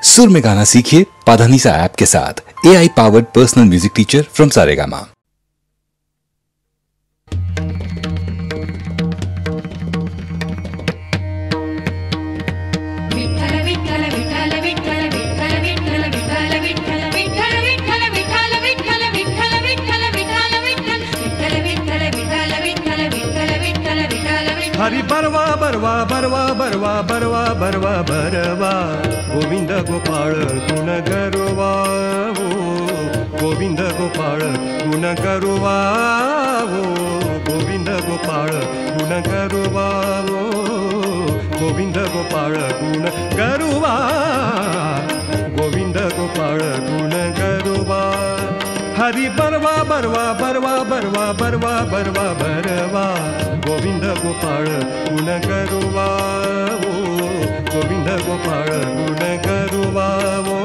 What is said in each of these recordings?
सुर में गाना सीखिए पाधानीसा ऐप के साथ। AI powered personal music teacher from Saregama. Hari बरवा बरवा बरवा बरवा बरवा बरवा बरवा गोविंद गोपाळ गुण गरुवा वो गोविंद गोपाळ गुण गरुवा वो गोविंद गोपाळ गुण गरुवा वो गोविंद गोपाळ गुण गरुवा गोविंद गोपाळ गुण गरुवा हरि बरवा बरवा बरवा बरवा बरवा बरवा बरवा गोविंद गोपाळ गुण गरुवा वो गोविंद गोपाळ गुण गरुवा वो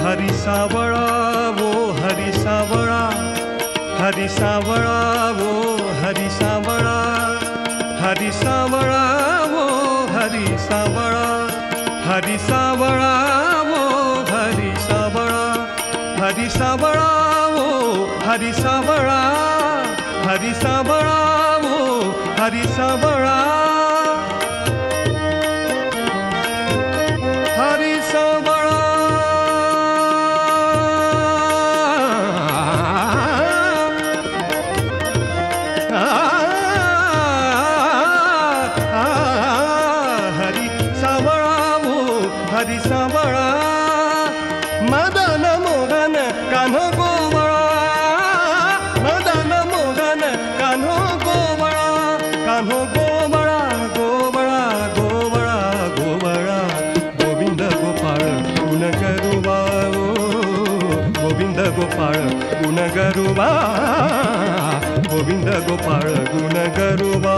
हरि सावळा वो हरि सावळा हरि सावळा वो हरि सावळा हरि सावळा वो हरि सावळा हरि सावळा वो हरि सावळा हरि सावळा वो हरि सावळा हरि सावळा वो हरि सावळा हरि सावळा हरि सावळा मदन मोहन कान्हो गोवळा मदन मोहन कान्हो गोवळा कान्हो गोवळा गोवळा गोवळा गोवळा गोविंद गोपाळ गुण गरुवा गोविंद गोपाळ गुण गरुवा गोविंद गोपाळ गुण गरुवा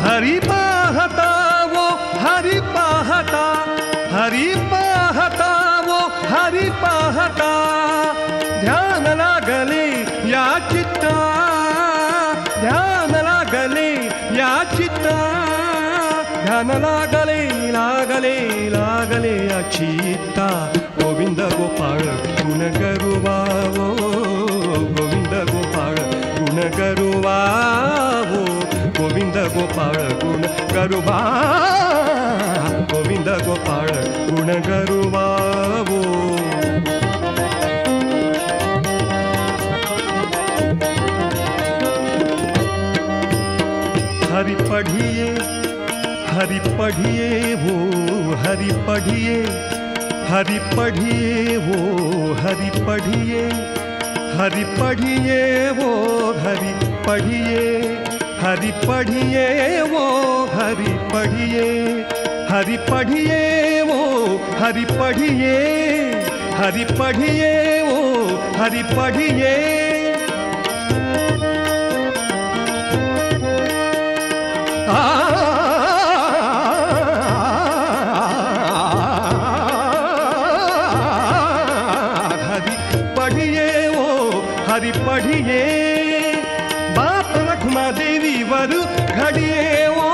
हरि पाहता वो हरि पाहता हरि पाहता वो हरि पाहता ध्यान लागले या चित्ता ध्यान लागले या चित्ता ध्यान लागले लागले लागले या चित्ता गोविंद गोपाळ गुण गरुवा वो गोविंद गोपाळ गुण गरुवा वो गोविंद गोपाळ गुण गरुवा गोविंद गोपाळ गुण गरुवा वो हरि पढ़िए वो हरि पढ़िए वो हरि पढ़िए वो हरि पढ़िए हरि पढ़िए वो हरि पढ़िए हरि पढ़िए वो हरि पढ़िए हरि पढ़िए वो हरि पढ़िए हरि पढ़िए वो हरि पढ़िए बाप रखमा देवी वरु घड़िए वो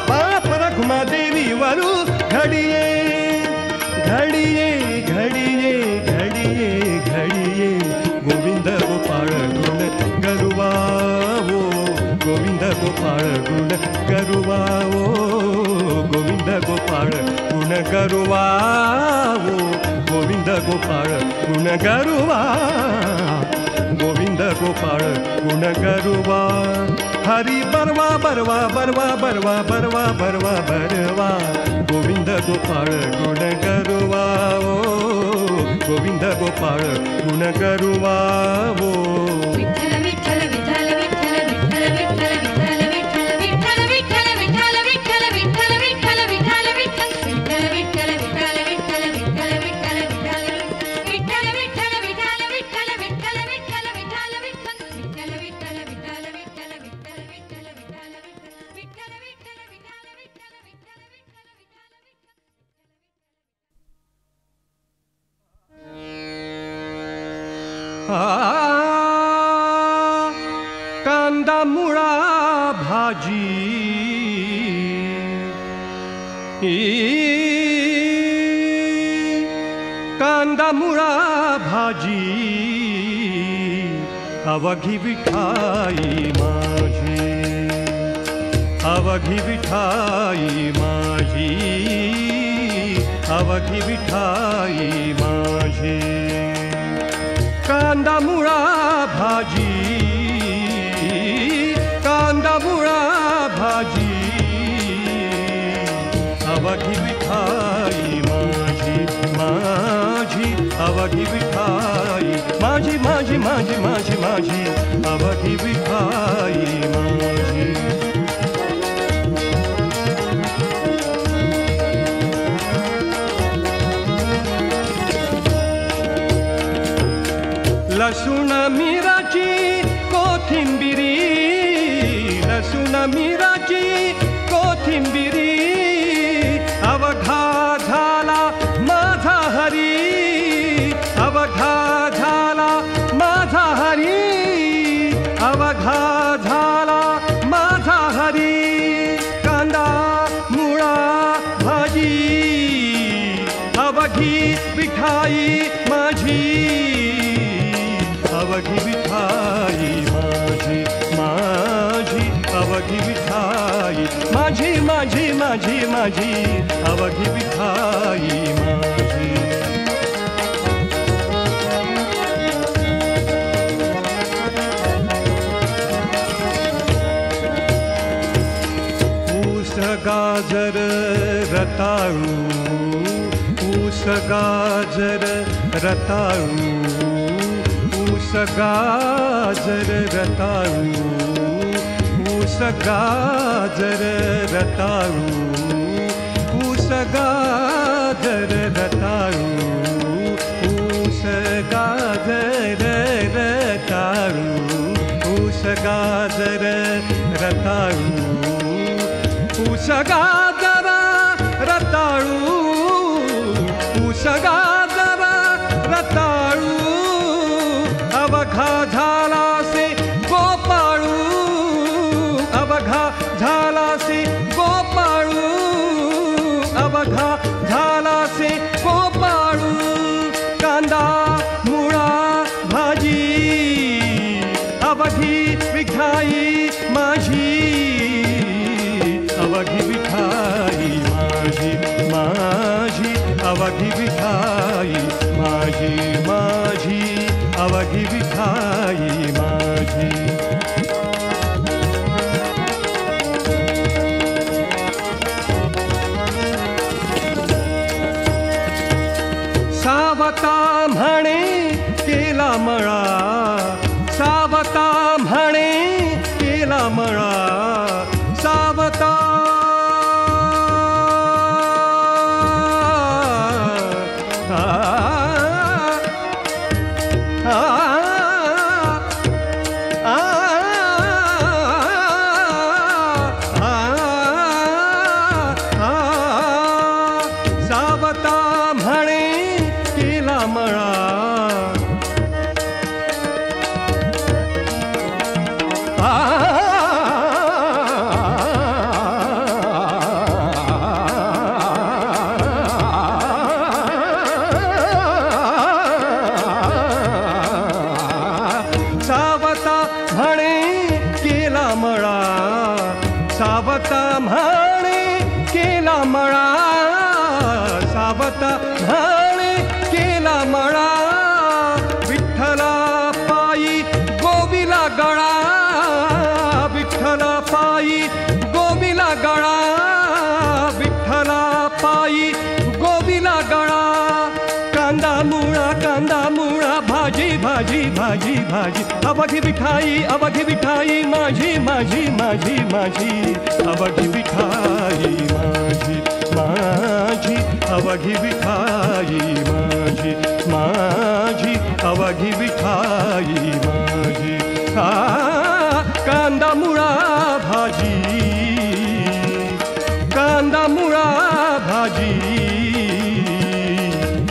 बाप रखमा देवी वरु घड़िए घड़िए घड़िए घड़िए घड़िए गोविंद गोपाळ गुण गरुवा वो गोविंद गोपाळ गुण गरुवा वो गोविंद गोपाळ गुण गरुवा वो गोविंद गोपाळ गुण गरुवा गोविंद गोपाळ गुण गरुवा हरि बरवा बरवा बरवा बरवा बरवा बरवा बरवा गोविंद गोपाळ गुण गरुवा वो गोविंद गोपाळ गुण गरुवा वो कांदा मुळा भाजी कांदा मुळा भाजी अवघी विठाई माझी अवघी विठाई माझी अवघी विठाई माझी कांदा मुळा भाजी कांदा मुळा भाजी अवघी विठाई माझी माझी अवघी विठाई माझी माझी माझी माझी माझी अवघी विठाई माझी लसूण मिराची कोथिंबिरी लसूण मिराची कोथिंबिरी अवघा झाला माझा हरी अवघा झाला माझा हरी अवघा झाला माझा हरी कांदा मुळा भाजी अवघी विठाई माझी अवघी विठाई माझी माझी अवघी विठाई माझी माझी माझी माझी अवघी विठाई माझी ऊस गाजर रताळू ऊस गाजर रताळू ऊस गाजर रताळू ऊस गाजर रताळू ऊस गाजर रताळू ऊस गाजर रताळू ऊस गाजर रताळू ऊस गाजर रताळू ऊस गाजर रताळू अवघा झाला से गोपाळू अवघा झाला से गोपाळू अवघा झाला से गोपाळू कांदा मुळा भाजी अवघी विठाई माझी अवघी विठाई माझी माझी अवघी विठाई माझी माझी अवघी विठाई माझी सावता म्हणे केला मळा सावता म्हणे केला मळा सावता सावता म्हणे केला मळा सावता म्हणे केला मळा सावता म्हणे केला मळा सावता म्हणे केला मळा विठ्ठला पायी गोविला गळा विठ्ठला पायी गोविला गळा विठ्ठला पायी गोविला गळा कांदा मुळा भाजी भाजी भाजी भाजी अवघी विठाई माझी माझी माझी माझी अवघी विठाई माझी माझी अवघी विठाई माझी माझी अवघी विठाई माझी कांदा मुळा भाजी कांदा मुळा भाजी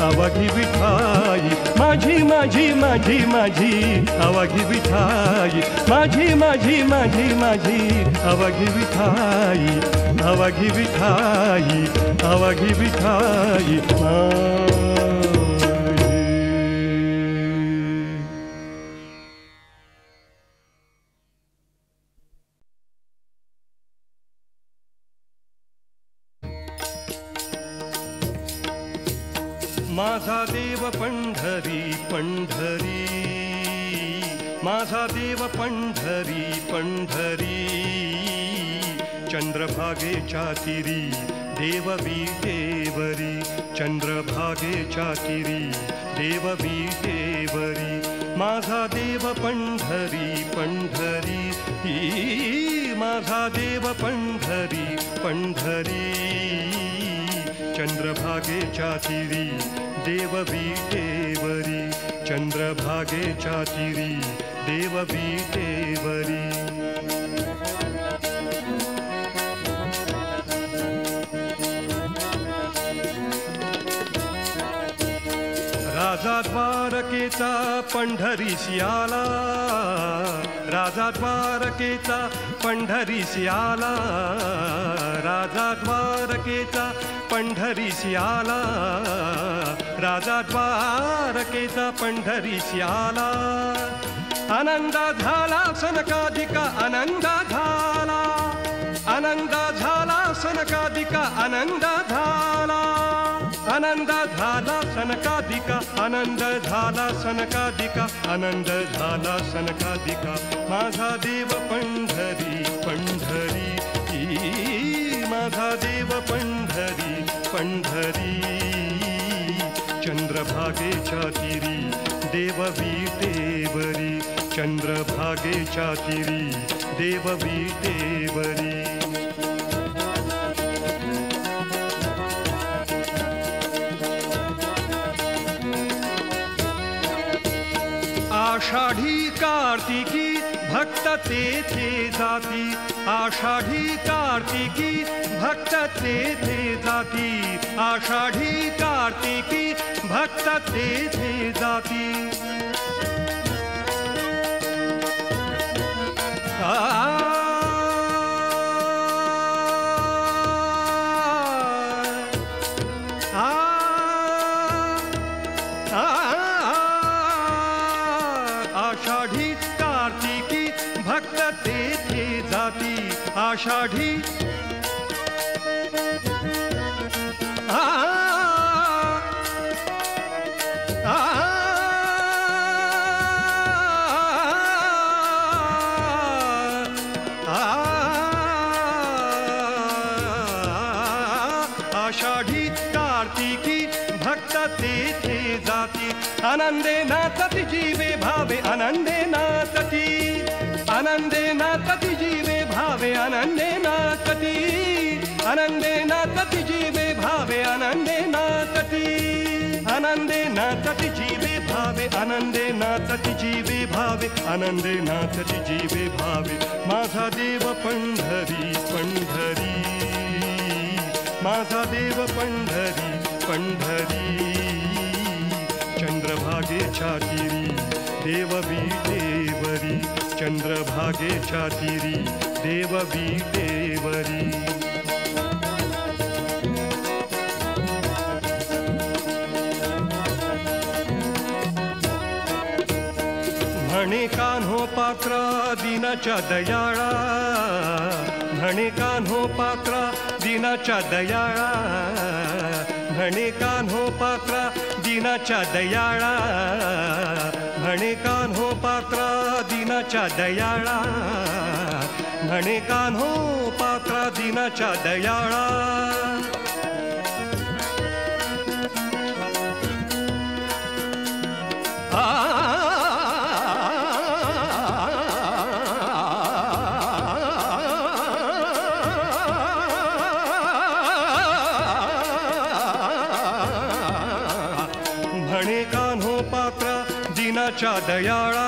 अवघी विठाई माझी माझी माझी माझी अवघी विठाई, माझी माझी माझी माझी अवघी विठाई, अवघी विठाई, अवघी विठाई माझी. माझा देव पंढरी पंढरी, माझा देव पंढरी पंढरी, चंद्रभागेच्या तीरी देव विटेवरी, चंद्रभागेच्या तीरी देव विटेवरी. माझा देव पंढरी पंढरी, माझा देव पंढरी पंढरी, चंद्रभागेच्या तीरी देव विटेवरी, चंद्रभागेच्या तीरी देव विटेवरी. राजा द्वारकेचा पंढरीसी आला, राजा द्वारकेचा पंढरीसी आला, राजा द्वारकेचा पंढरीसी आला, राजा द्वारकेचा पंढरीसी आला. आनंद झाला सनकाधिका आनंद झाला, आनंद झाला सनकाधिका आनंद झाला, आनंद झाला सनकाधिका, आनंद झाला सनकाधिका, आनंद झाला सनकाधिका. माझा देव पंढरी पंढरी, माझा देव पंढरी पंढरी, चंद्रभागेच्या तीरी देव विटेवरी, चंद्रभागेच्या तीरी देव विटेवरी. आषाढी कार्तिकी भक्त तेथे जाती, आषाढी कार्तिकी भक्त तेथे जाती, आषाढी कार्तिकी भक्त तेथे जाती. आषाढी कार्तिकी भक्त तेथे जाती, आषाढी आषाढी कार्तिकी भक्त तेथे जाती. आनंदे नाचती जीवे भावे आनंदे नाचती, आनंदे नाचती जीवे भावे आनंदे नाचती, आनंदे नाचती जीवे भावे आनंदे नाचती, आनंदे नाचती जीवे भावे आनंदे नाचती जीवे भावे आनंदे नाचती जीवे भावे. माझा देव पंढरी पंढरी, माझा देव पंढरी पंढरी, चंद्रभागेच्या तीरी देव विटेवरी, चंद्रभागेच्या तीरी देव विटेवरी. म्हणे कान्हो पात्रा दिनाच्या दयाळा, म्हणे कान्हो पात्रा दिनाच्या दयाळा, म्हणे कान्हो पात्रा दिनाच्या दयाळा, म्हणे कान्हो पात्रा दिनाच्या दयाळा, म्हणे कान्हो पात्रा दिनाच्या दयाळा. म्हणे कान्हो पात्रा दिनाच्या दयाळा.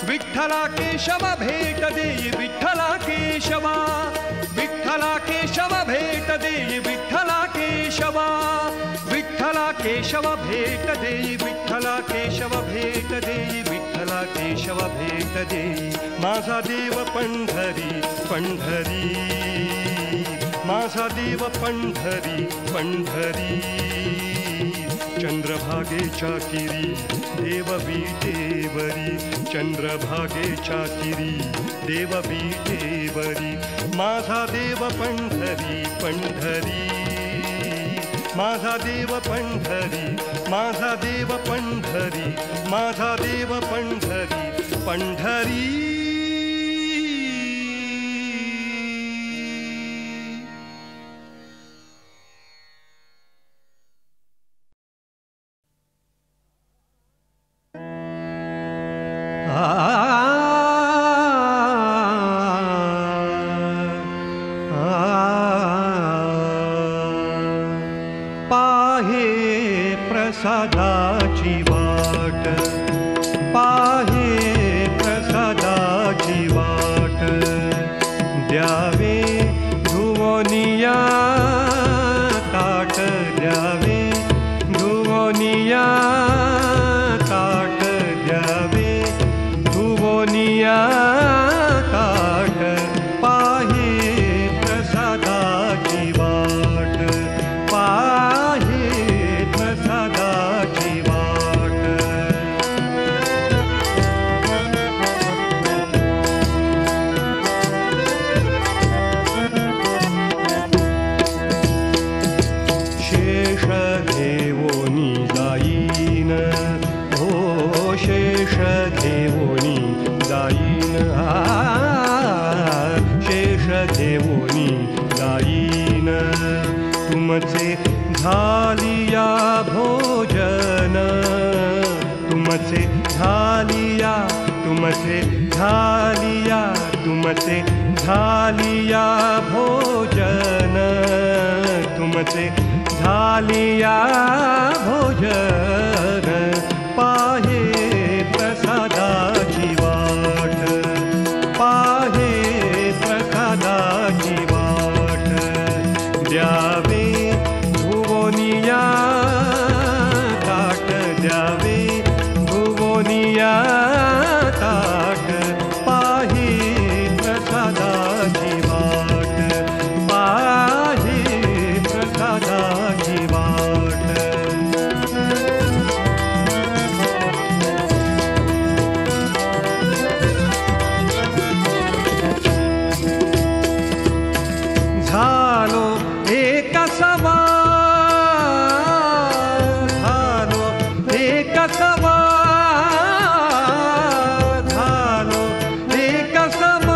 विठ्ठला केशव भेट देई विठ्ठला केशवा, विठ्ठला केशव भेट देई विठ्ठला केशवा, विठ्ठला विठ्ठला केशव भेट देई, विठ्ठला केशव भेट देई, विठ्ठला केशव भेट देई. माझा देव पंढरी पंढरी, माझा देव पंढरी पंढरी. चंद्रभागेच्या किरी देव विटेवरी, चंद्रभागेच्या किरी देव विटेवरी. माझा देव पंढरी पंढरी, माझा देव पंढरी, माझा देव पंढरी, माझा देव पंढरी पंढरी. पाहे प्रसादाची वाट, पाहे प्रसादाची वाट. द्यावे धुवनिया ताट, द्यावे धुवनिया ताट, द्यावे धुवनिया ताट. पाहे प्रसादाची वाट, पाहे प्रसादाची वाट. शेष घेऊनी जाईन, हो शेष घेऊनी जाईन, शेष घेऊनी जाईन. तुमचे झालिया भोजन, तुमचे झालिया, तुमचे झालिया, तुमचे झालिया भोजन, तुमचे झालिया भोजन. पाहे प्रसादाची वाट, पाहे प्रसादाची वाट. द्यावे भुवनिया ताट, द्यावे भुवनिया ताट. पाहे प्रसादाची वाट, पाहे प्रसादाची वाट. झालो एक सवा, झालो एक सवा, झालो एक सवा.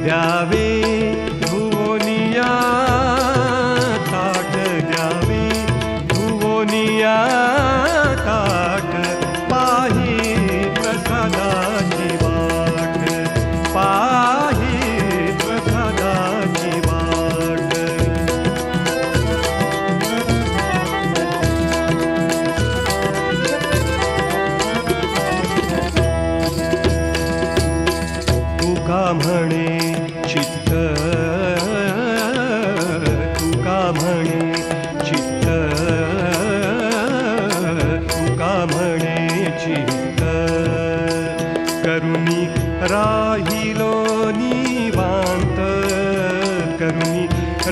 द्यावे भुवनिया ताट, द्यावे भुवनिया ताट. पाहे प्रसादाची वाट, पाहे प्रसादाची वाट. तुका म्हणे चित्त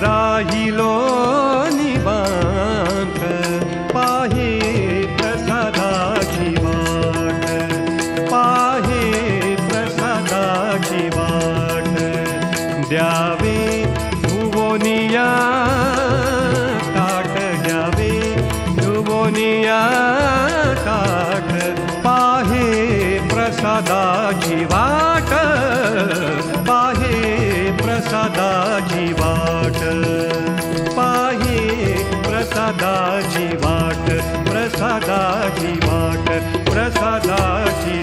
राहिलो निवांत पाहे प्रसादाची वाट पाहे प्रसादाची वाट द्यावे धुवोनिया ताट द्यावे धुवोनिया ताट पाहे प्रसादाची वाट पाहे प्रसादाची वाट पाहे प्रसादाची वाट प्रसादाची वाट प्रसादाची